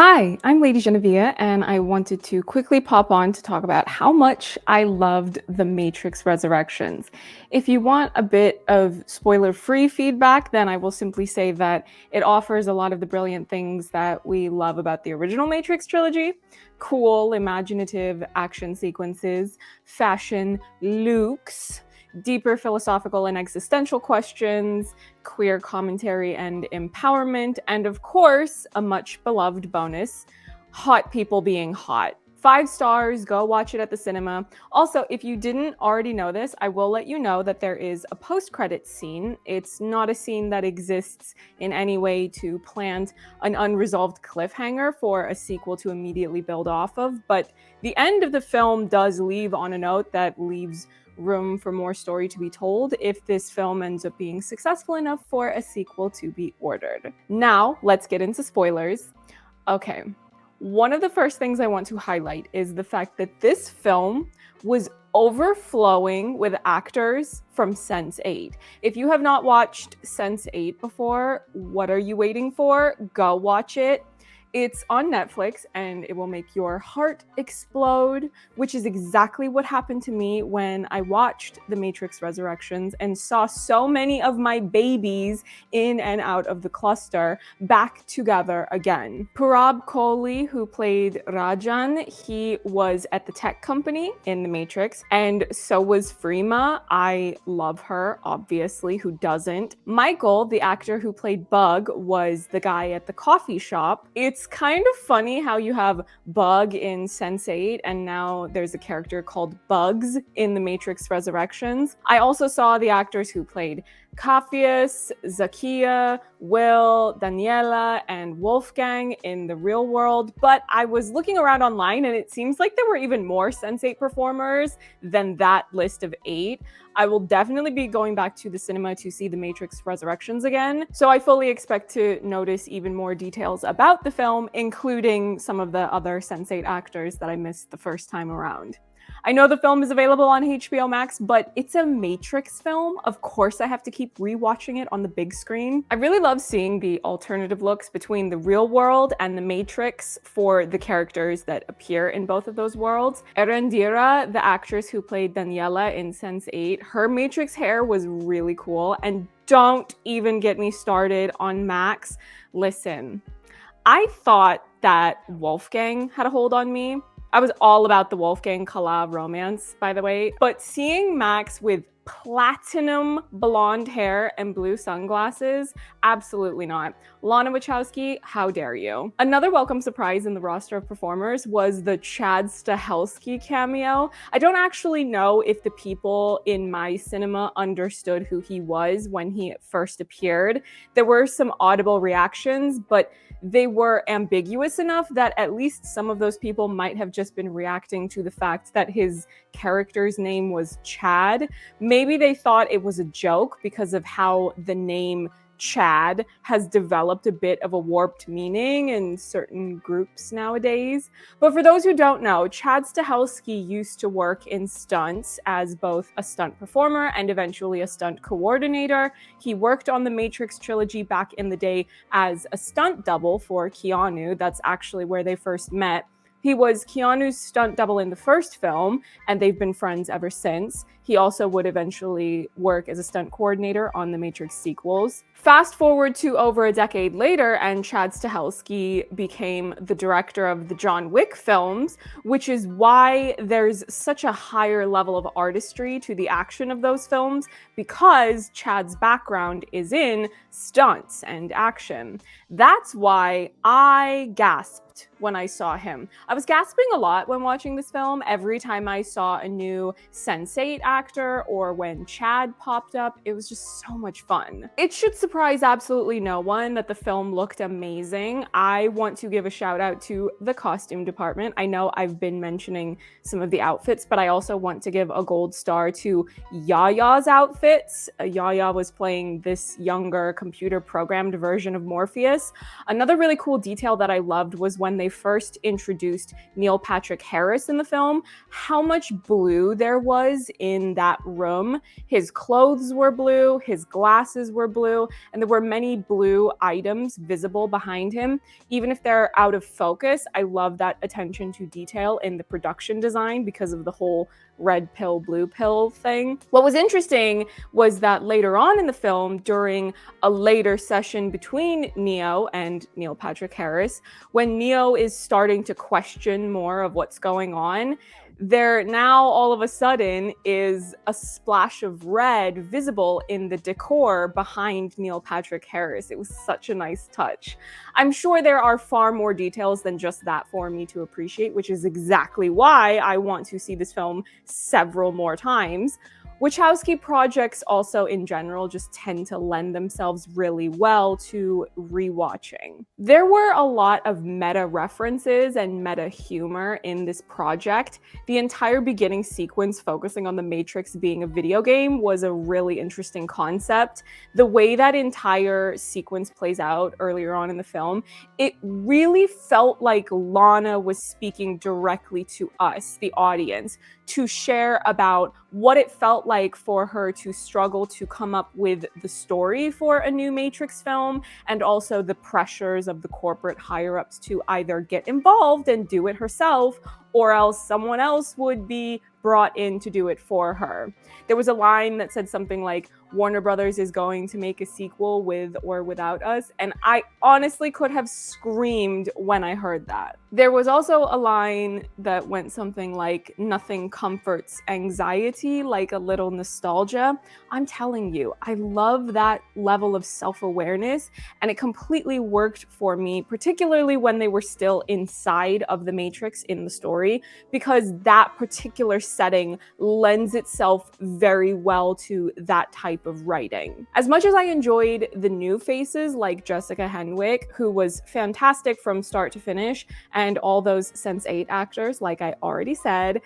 Hi, I'm Lady Genevieve, and I wanted to quickly pop on to talk about how much I loved The Matrix Resurrections. If you want a bit of spoiler-free feedback, then I will simply say that it offers a lot of the brilliant things that we love about the original Matrix trilogy. Cool, imaginative action sequences, fashion looks, deeper philosophical and existential questions, queer commentary and empowerment, and of course, a much beloved bonus, hot people being hot. 5 stars, go watch it at the cinema. Also, if you didn't already know this, I will let you know that there is a post-credits scene. It's not a scene that exists in any way to plant an unresolved cliffhanger for a sequel to immediately build off of, but the end of the film does leave on a note that leaves room for more story to be told if this film ends up being successful enough for a sequel to be ordered. Now, let's get into spoilers. Okay, one of the first things I want to highlight is the fact that this film was overflowing with actors from Sense8. If you have not watched Sense8 before, what are you waiting for? Go watch it. It's on Netflix and it will make your heart explode, which is exactly what happened to me when I watched The Matrix Resurrections and saw so many of my babies in and out of the cluster back together again. Purab Kohli, who played Rajan, he was at the tech company in The Matrix, and so was Freema. I love her, obviously, who doesn't? Michael, the actor who played Bug, was the guy at the coffee shop. It's kind of funny how you have Bug in Sense8 and now there's a character called Bugs in The Matrix Resurrections. I also saw the actors who played Capheus, Zakia, Will, Daniela, and Wolfgang in the real world, but I was looking around online and it seems like there were even more Sense8 performers than that list of 8. I will definitely be going back to the cinema to see The Matrix Resurrections again, so I fully expect to notice even more details about the film, including some of the other Sense8 actors that I missed the first time around. I know the film is available on HBO Max, but it's a Matrix film. Of course, I have to keep rewatching it on the big screen. I really love seeing the alternative looks between the real world and the Matrix for the characters that appear in both of those worlds. Erendira, the actress who played Daniela in Sense8, her Matrix hair was really cool. And don't even get me started on Max. Listen, I thought that Wolfgang had a hold on me. I was all about the Wolfgang Kala romance, by the way, but seeing Max with platinum blonde hair and blue sunglasses, absolutely not. Lana Wachowski, how dare you? Another welcome surprise in the roster of performers was the Chad Stahelski cameo. I don't actually know if the people in my cinema understood who he was when he first appeared. There were some audible reactions, but they were ambiguous enough that at least some of those people might have just been reacting to the fact that his character's name was Chad. Maybe they thought it was a joke because of how the name Chad has developed a bit of a warped meaning in certain groups nowadays. But for those who don't know, Chad Stahelski used to work in stunts as both a stunt performer and eventually a stunt coordinator. He worked on the Matrix trilogy back in the day as a stunt double for Keanu. That's actually where they first met. He was Keanu's stunt double in the first film, and they've been friends ever since. He also would eventually work as a stunt coordinator on the Matrix sequels. Fast forward to over a decade later, and Chad Stahelski became the director of the John Wick films, which is why there's such a higher level of artistry to the action of those films, because Chad's background is in stunts and action. That's why I gasped when I saw him. I was gasping a lot when watching this film. Every time I saw a new Sense8 actor or when Chad popped up, it was just so much fun. It should surprise absolutely no one that the film looked amazing. I want to give a shout out to the costume department. I know I've been mentioning some of the outfits, but I also want to give a gold star to Yaya's outfits. Yaya was playing this younger computer programmed version of Morpheus. Another really cool detail that I loved was when they first introduced Neil Patrick Harris in the film, how much blue there was in that room. His clothes were blue, his glasses were blue, and there were many blue items visible behind him. Even if they're out of focus, I love that attention to detail in the production design because of the whole red pill, blue pill thing. What was interesting was that later on in the film, during a later session between Neo and Neil Patrick Harris, when Neo is starting to question more of what's going on, there now all of a sudden is a splash of red visible in the decor behind Neil Patrick Harris. It was such a nice touch. I'm sure there are far more details than just that for me to appreciate, which is exactly why I want to see this film several more times. Wachowski projects also in general just tend to lend themselves really well to rewatching. There were a lot of meta references and meta humor in this project. The entire beginning sequence focusing on the Matrix being a video game was a really interesting concept. The way that entire sequence plays out earlier on in the film, it really felt like Lana was speaking directly to us, the audience, to share about what it felt like for her to struggle to come up with the story for a new Matrix film, and also the pressures of the corporate higher-ups to either get involved and do it herself, or else someone else would be brought in to do it for her. There was a line that said something like, Warner Brothers is going to make a sequel with or without us, and I honestly could have screamed when I heard that. There was also a line that went something like, nothing comforts anxiety like a little nostalgia. I'm telling you, I love that level of self-awareness, and it completely worked for me, particularly when they were still inside of the Matrix in the story, because that particular setting lends itself very well to that type of writing. As much as I enjoyed the new faces like Jessica Henwick, who was fantastic from start to finish, and all those Sense8 actors, like I already said,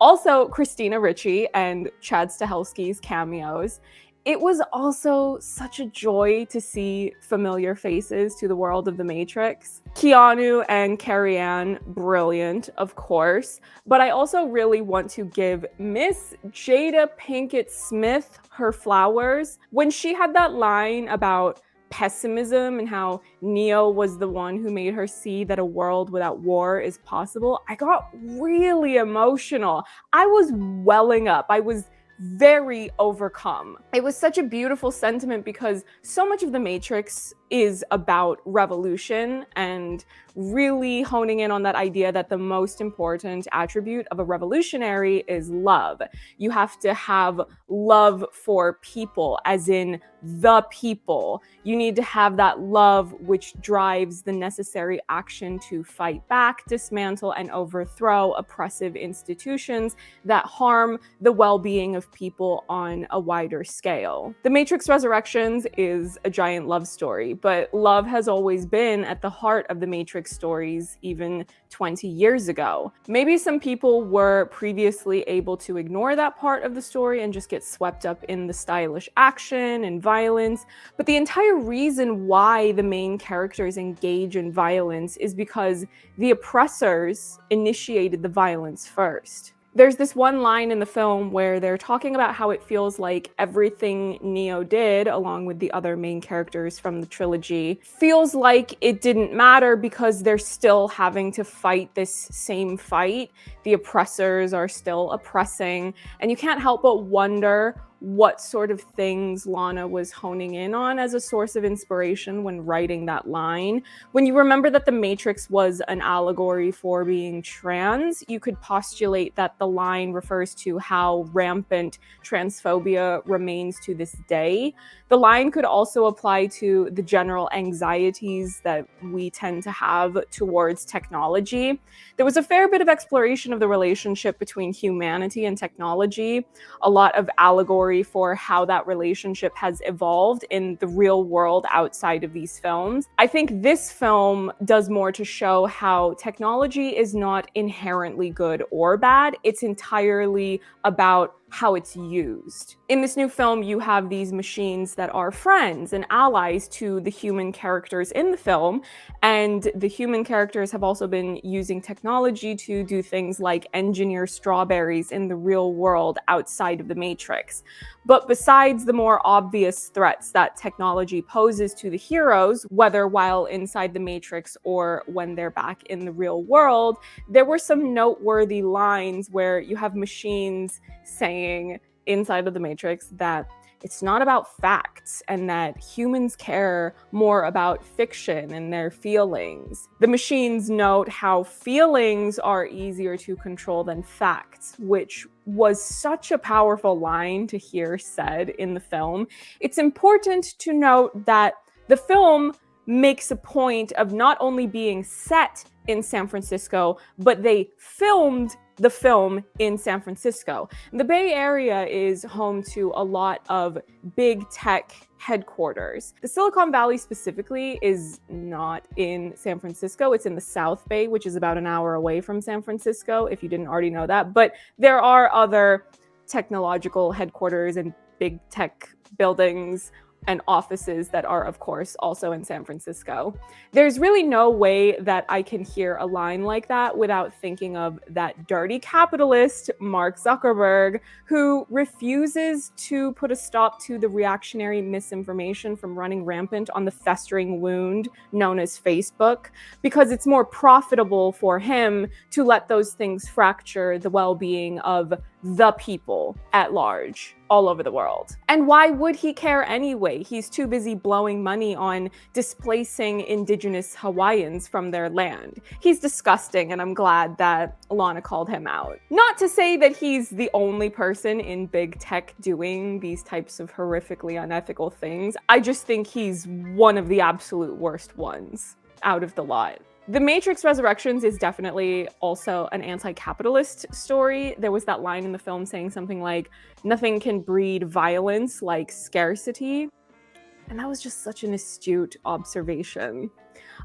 also Christina Ricci and Chad Stahelski's cameos, it was also such a joy to see familiar faces to the world of The Matrix. Keanu and Carrie-Anne, brilliant, of course, but I also really want to give Miss Jada Pinkett Smith her flowers. When she had that line about pessimism and how Neo was the one who made her see that a world without war is possible, I got really emotional. I was welling up. I was very overcome. It was such a beautiful sentiment because so much of The Matrix is about revolution and really honing in on that idea that the most important attribute of a revolutionary is love. You have to have love for people, as in the people. You need to have that love which drives the necessary action to fight back, dismantle, and overthrow oppressive institutions that harm the well-being of people on a wider scale. The Matrix Resurrections is a giant love story, but love has always been at the heart of the Matrix stories, even 20 years ago. Maybe some people were previously able to ignore that part of the story and just get swept up in the stylish action and violence, but the entire reason why the main characters engage in violence is because the oppressors initiated the violence first. There's this one line in the film where they're talking about how it feels like everything Neo did, along with the other main characters from the trilogy, feels like it didn't matter because they're still having to fight this same fight. The oppressors are still oppressing, and you can't help but wonder what sort of things Lana was honing in on as a source of inspiration when writing that line. When you remember that The Matrix was an allegory for being trans, you could postulate that the line refers to how rampant transphobia remains to this day. The line could also apply to the general anxieties that we tend to have towards technology. There was a fair bit of exploration of the relationship between humanity and technology, a lot of allegory for how that relationship has evolved in the real world outside of these films. I think this film does more to show how technology is not inherently good or bad. It's entirely about how it's used. In this new film, you have these machines that are friends and allies to the human characters in the film, and the human characters have also been using technology to do things like engineer strawberries in the real world outside of the Matrix. But besides the more obvious threats that technology poses to the heroes, whether while inside the Matrix or when they're back in the real world, there were some noteworthy lines where you have machines saying inside of the Matrix that it's not about facts and that humans care more about fiction and their feelings. The machines note how feelings are easier to control than facts, which was such a powerful line to hear said in the film. It's important to note that the film makes a point of not only being set in San Francisco, but they filmed the film in San Francisco. The Bay Area is home to a lot of big tech headquarters. The Silicon Valley specifically is not in San Francisco. It's in the South Bay, which is about an hour away from San Francisco, if you didn't already know that. But there are other technological headquarters and big tech buildings and offices that are, of course, also in San Francisco. There's really no way that I can hear a line like that without thinking of that dirty capitalist, Mark Zuckerberg, who refuses to put a stop to the reactionary misinformation from running rampant on the festering wound known as Facebook, because it's more profitable for him to let those things fracture the well-being of the people at large all over the world. And why would he care anyway? He's too busy blowing money on displacing indigenous Hawaiians from their land. He's disgusting, and I'm glad that Lana called him out. Not to say that he's the only person in big tech doing these types of horrifically unethical things. I just think he's one of the absolute worst ones out of the lot. The Matrix Resurrections is definitely also an anti-capitalist story. There was that line in the film saying something like, "Nothing can breed violence like scarcity." And that was just such an astute observation.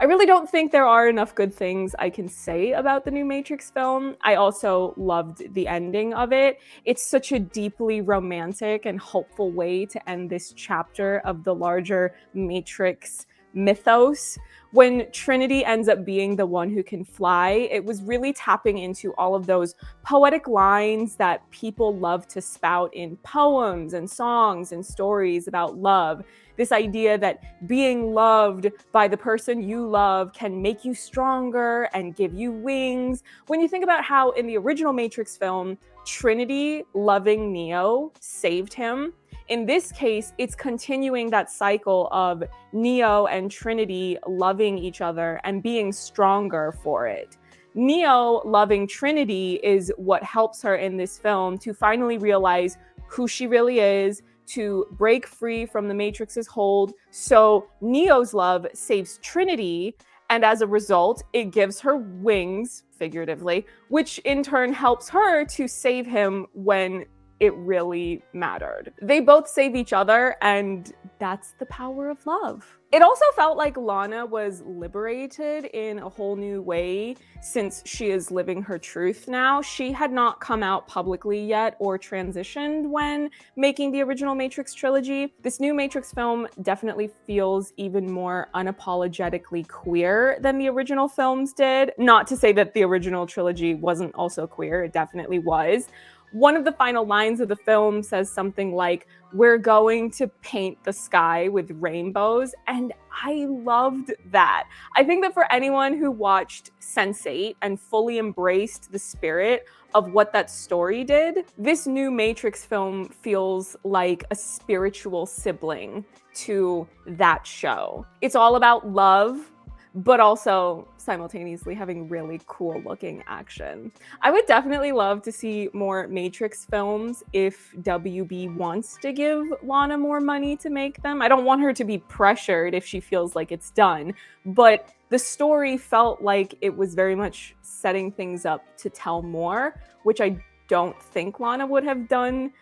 I really don't think there are enough good things I can say about the new Matrix film. I also loved the ending of it. It's such a deeply romantic and hopeful way to end this chapter of the larger Matrix mythos. When Trinity ends up being the one who can fly, it was really tapping into all of those poetic lines that people love to spout in poems and songs and stories about love. This idea that being loved by the person you love can make you stronger and give you wings. When you think about how in the original Matrix film, Trinity loving Neo saved him, in this case, it's continuing that cycle of Neo and Trinity loving each other and being stronger for it. Neo loving Trinity is what helps her in this film to finally realize who she really is, to break free from the Matrix's hold. So Neo's love saves Trinity, and as a result, it gives her wings, figuratively, which in turn helps her to save him when it really mattered. They both save each other, and that's the power of love. It also felt like Lana was liberated in a whole new way since she is living her truth now. She had not come out publicly yet or transitioned when making the original Matrix trilogy. This new Matrix film definitely feels even more unapologetically queer than the original films did. Not to say that the original trilogy wasn't also queer, it definitely was. One of the final lines of the film says something like, "We're going to paint the sky with rainbows," and I loved that. I think that for anyone who watched Sense8 and fully embraced the spirit of what that story did, this new Matrix film feels like a spiritual sibling to that show. It's all about love, but also simultaneously having really cool looking action. I would definitely love to see more Matrix films if WB wants to give Lana more money to make them. I don't want her to be pressured if she feels like it's done, but the story felt like it was very much setting things up to tell more, which I don't think Lana would have done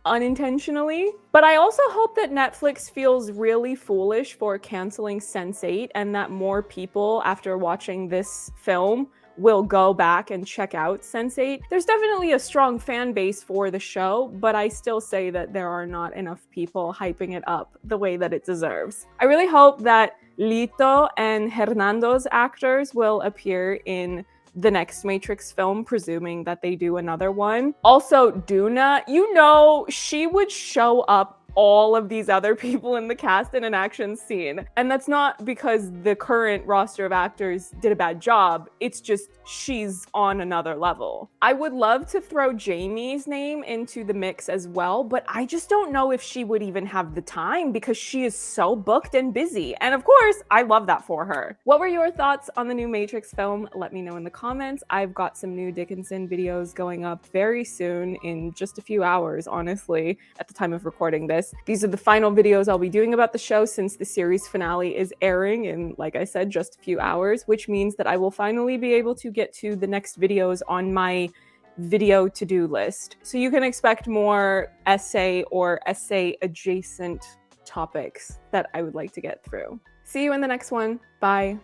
unintentionally. But I also hope that Netflix feels really foolish for canceling Sense8 and that more people, after watching this film, will go back and check out Sense8. There's definitely a strong fan base for the show, but I still say that there are not enough people hyping it up the way that it deserves. I really hope that Lito and Hernando's actors will appear in the next Matrix film, presuming that they do another one. Also, Duna, you know, she would show up all of these other people in the cast in an action scene. And that's not because the current roster of actors did a bad job, it's just she's on another level. I would love to throw Jamie's name into the mix as well, but I just don't know if she would even have the time because she is so booked and busy. And of course, I love that for her. What were your thoughts on the new Matrix film? Let me know in the comments. I've got some new Dickinson videos going up very soon, in just a few hours, honestly, at the time of recording this. These are the final videos I'll be doing about the show since the series finale is airing in, like I said, just a few hours, which means that I will finally be able to get to the next videos on my video to-do list. So you can expect more essay or essay adjacent topics that I would like to get through. See you in the next one. Bye.